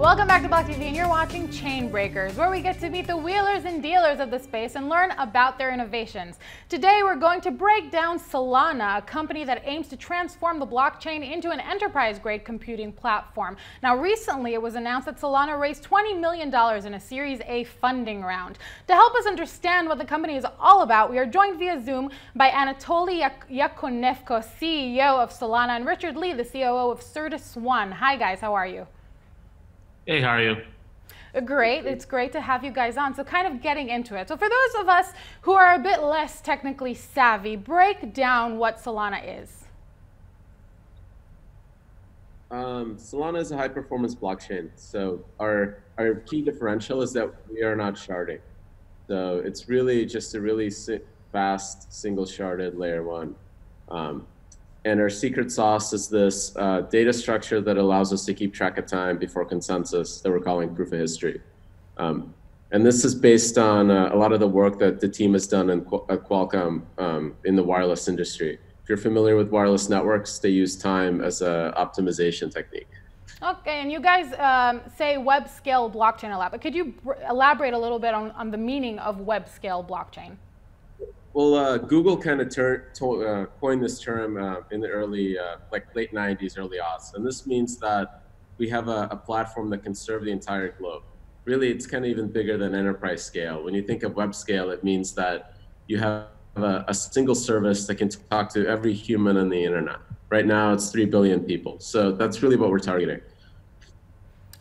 Welcome back to BLOCKTV, and you're watching Chain Breakers, where we get to meet the wheelers and dealers of the space and learn about their innovations. Today, we're going to break down Solana, a company that aims to transform the blockchain into an enterprise-grade computing platform. Now, recently, it was announced that Solana raised $20 million in a Series A funding round. To help us understand what the company is all about, we are joined via Zoom by Anatoly Yakovenko, CEO of Solana, and Richard Lee, the COO of Certus. Hi, guys. How are you? Hey, how are you? Great. It's great to have you guys on. So kind of getting into it. So for those of us who are a bit less technically savvy, break down what Solana is. Solana is a high-performance blockchain. So our key differential is that we are not sharding. So it's really just a really fast, single-sharded layer one. And our secret sauce is this data structure that allows us to keep track of time before consensus that we're calling proof of history. And this is based on a lot of the work that the team has done at Qualcomm in the wireless industry. If you're familiar with wireless networks, they use time as an optimization technique. Okay, and you guys say web-scale blockchain a lot, but could you elaborate a little bit on the meaning of web-scale blockchain? Well, Google kind of coined this term in the early, late 90s, early aughts. And this means that we have a platform that can serve the entire globe. Really, it's kind of even bigger than enterprise scale. When you think of web scale, it means that you have a single service that can talk to every human on the internet. Right now, it's 3 billion people. So that's really what we're targeting.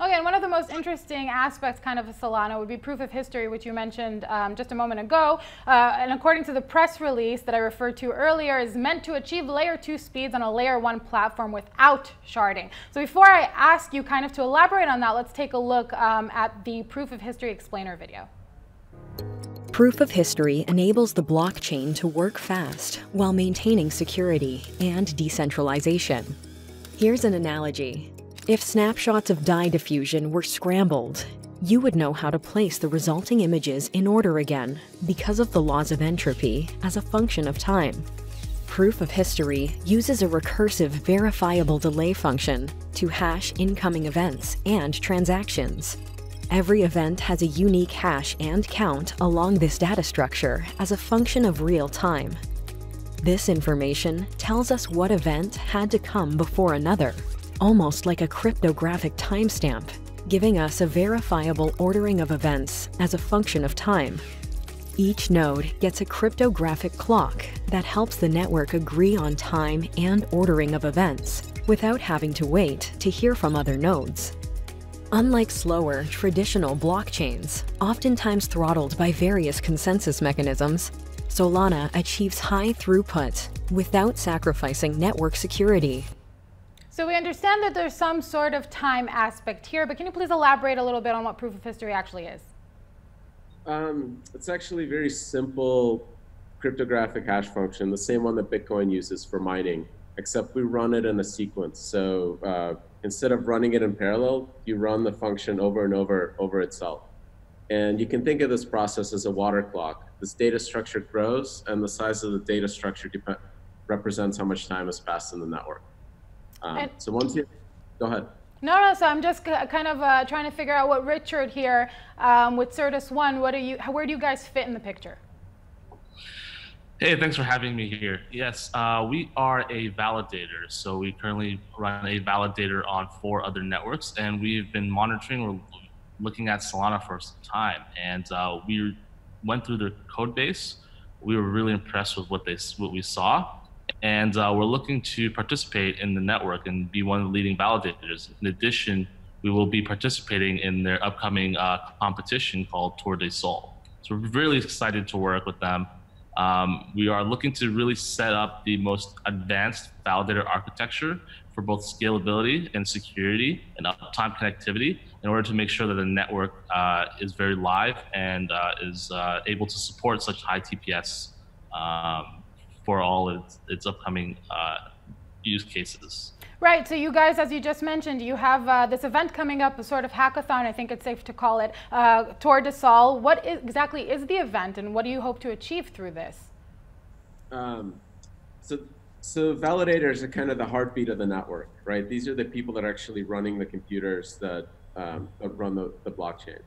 Okay, and one of the most interesting aspects kind of Solana would be proof of history, which you mentioned just a moment ago. And according to the press release that I referred to earlier, is meant to achieve layer 2 speeds on a layer 1 platform without sharding. So before I ask you kind of to elaborate on that, let's take a look at the proof of history explainer video. Proof of history enables the blockchain to work fast while maintaining security and decentralization. Here's an analogy. If snapshots of dye diffusion were scrambled, you would know how to place the resulting images in order again because of the laws of entropy as a function of time. Proof of history uses a recursive verifiable delay function to hash incoming events and transactions. Every event has a unique hash and count along this data structure as a function of real time. This information tells us what event had to come before another, almost like a cryptographic timestamp, giving us a verifiable ordering of events as a function of time. Each node gets a cryptographic clock that helps the network agree on time and ordering of events without having to wait to hear from other nodes. Unlike slower, traditional blockchains, oftentimes throttled by various consensus mechanisms, Solana achieves high throughput without sacrificing network security. So we understand that there's some sort of time aspect here, but can you please elaborate a little bit on what proof of history actually is? It's actually a very simple cryptographic hash function, the same one that Bitcoin uses for mining, except we run it in a sequence. So instead of running it in parallel, you run the function over and over itself. And you can think of this process as a water clock. This data structure grows, and the size of the data structure represents how much time has passed in the network. So once you, go ahead. No, so I'm just kind of trying to figure out what Richard here with Certus, where do you guys fit in the picture? Hey, thanks for having me here. Yes, we are a validator. So we currently run a validator on 4 other networks, and we've been monitoring or looking at Solana for some time. And we went through their code base. We were really impressed with what we saw. And we're looking to participate in the network and be one of the leading validators. In addition, we will be participating in their upcoming competition called Tour de Sol. So we're really excited to work with them. We are looking to really set up the most advanced validator architecture for both scalability and security and uptime connectivity in order to make sure that the network is very live and is able to support such high TPS for all its upcoming use cases. Right, so you guys, as you just mentioned, you have this event coming up, a sort of hackathon, I think it's safe to call it, Tour de Sol. What exactly is the event, and what do you hope to achieve through this? So validators are kind of the heartbeat of the network, right? These are the people that are actually running the computers that run the blockchain.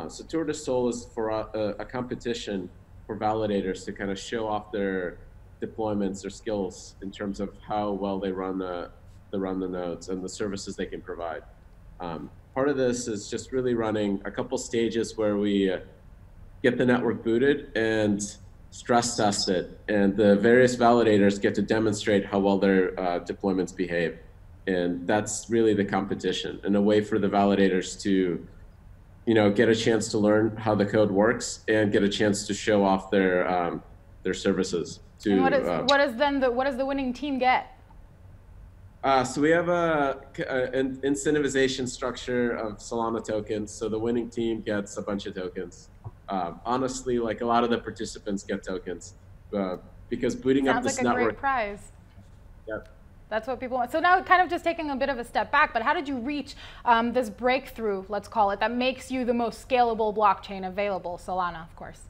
So Tour de Sol is for a competition for validators to kind of show off their deployments, their skills in terms of how well they run the nodes and the services they can provide. Part of this is just really running a couple stages where we get the network booted and stress test it, and the various validators get to demonstrate how well their deployments behave. And that's really the competition, and a way for the validators to, get a chance to learn how the code works and get a chance to show off their services. And what does the winning team get? So we have an incentivization structure of Solana tokens. So the winning team gets a bunch of tokens. Honestly, like a lot of the participants get tokens because booting up this network. Sounds like a great prize. Yep. That's what people want. So now kind of just taking a bit of a step back, but how did you reach this breakthrough, let's call it, that makes you the most scalable blockchain available? Solana, of course.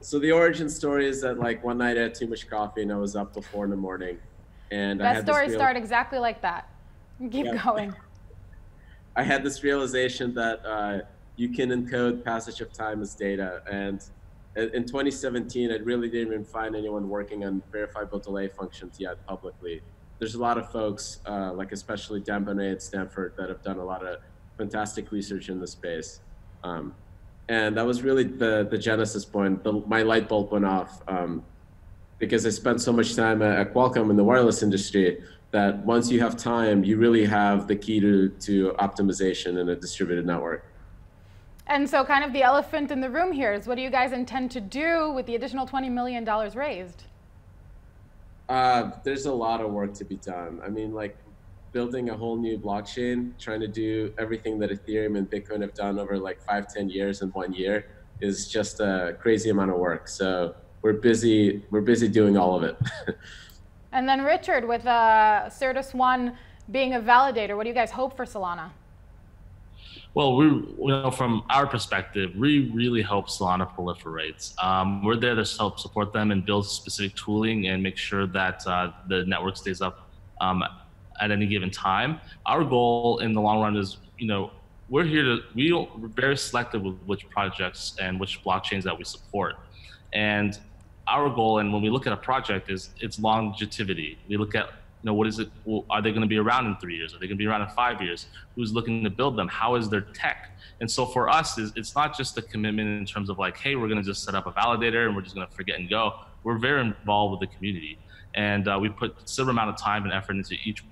So the origin story is that like one night I had too much coffee and I was up till 4 in the morning. And that story started exactly like that. Keep going. I had this realization that you can encode passage of time as data. And in 2017, I really didn't even find anyone working on verifiable delay functions yet publicly. There's a lot of folks, like especially Dan Bonet at Stanford, that have done a lot of fantastic research in the space. And that was really the genesis point. My light bulb went off. Because I spent so much time at Qualcomm in the wireless industry that once you have time, you really have the key to optimization in a distributed network. And so kind of the elephant in the room here is, what do you guys intend to do with the additional $20 million raised? There's a lot of work to be done. I mean, like building a whole new blockchain, trying to do everything that Ethereum and Bitcoin have done over like 5-10 years in 1 year is just a crazy amount of work. So we're busy doing all of it. And then Richard, with Certus 1 being a validator, what do you guys hope for Solana? Well, from our perspective, we really hope Solana proliferates. We're there to help support them and build specific tooling and make sure that the network stays up at any given time. Our goal in the long run is, we're very selective with which projects and which blockchains that we support. And our goal, and when we look at a project, is its longevity. We look at, what is it? Well, are they going to be around in 3 years? Are they going to be around in 5 years? Who's looking to build them? How is their tech? And so for us, it's not just a commitment in terms of like, hey, we're going to just set up a validator and we're just going to forget and go. We're very involved with the community, and we put a considerable amount of time and effort into each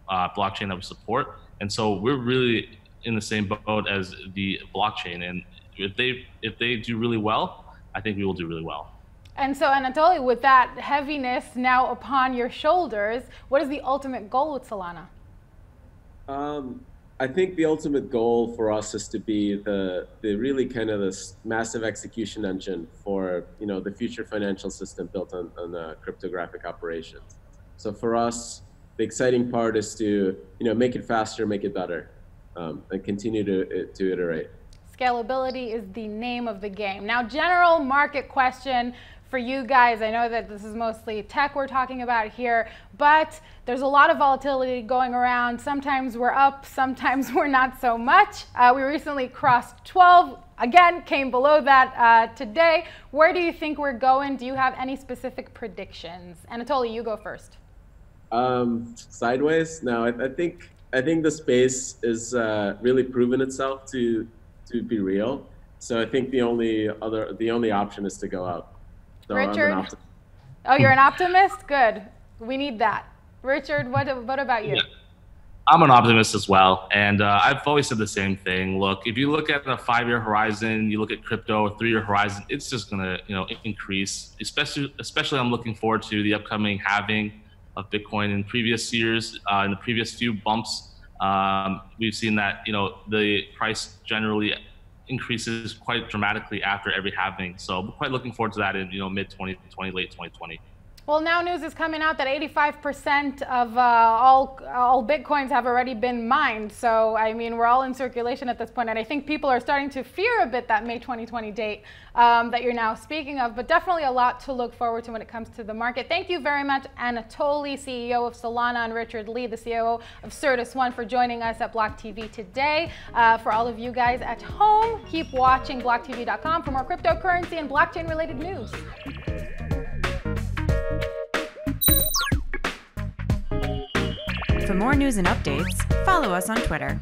blockchain that we support. And so we're really in the same boat as the blockchain. And if they do really well, I think we will do really well. And so, Anatoly, with that heaviness now upon your shoulders, what is the ultimate goal with Solana? I think the ultimate goal for us is to be the really kind of this massive execution engine for the future financial system built on cryptographic operations. So for us, the exciting part is to make it faster, make it better, and continue to iterate. Scalability is the name of the game. Now, general market question for you guys. I know that this is mostly tech we're talking about here, but there's a lot of volatility going around. Sometimes we're up, sometimes we're not so much. We recently crossed 12, again, came below that today. Where do you think we're going? Do you have any specific predictions? Anatoly, you go first. Sideways? No, I think the space is really proven itself to be real. So I think the only option is to go up. So Richard? Oh, you're an optimist? Good. We need that. Richard, what about you? Yeah. I'm an optimist as well. And I've always said the same thing. Look, if you look at a 5-year horizon, you look at crypto, a 3-year horizon, it's just going to, increase. Especially I'm looking forward to the upcoming halving of Bitcoin in previous years. In the previous few bumps, we've seen that, the price generally increases quite dramatically after every halving. So I'm quite looking forward to that in mid 2020, late 2020. Well, now news is coming out that 85% of all Bitcoins have already been mined. So, I mean, we're all in circulation at this point. And I think people are starting to fear a bit that May 2020 date that you're now speaking of. But definitely a lot to look forward to when it comes to the market. Thank you very much, Anatoly, CEO of Solana, and Richard Lee, the COO of Certus One, for joining us at BLOCKTV today. For all of you guys at home, keep watching blocktv.com for more cryptocurrency and blockchain-related news. For more news and updates, follow us on Twitter.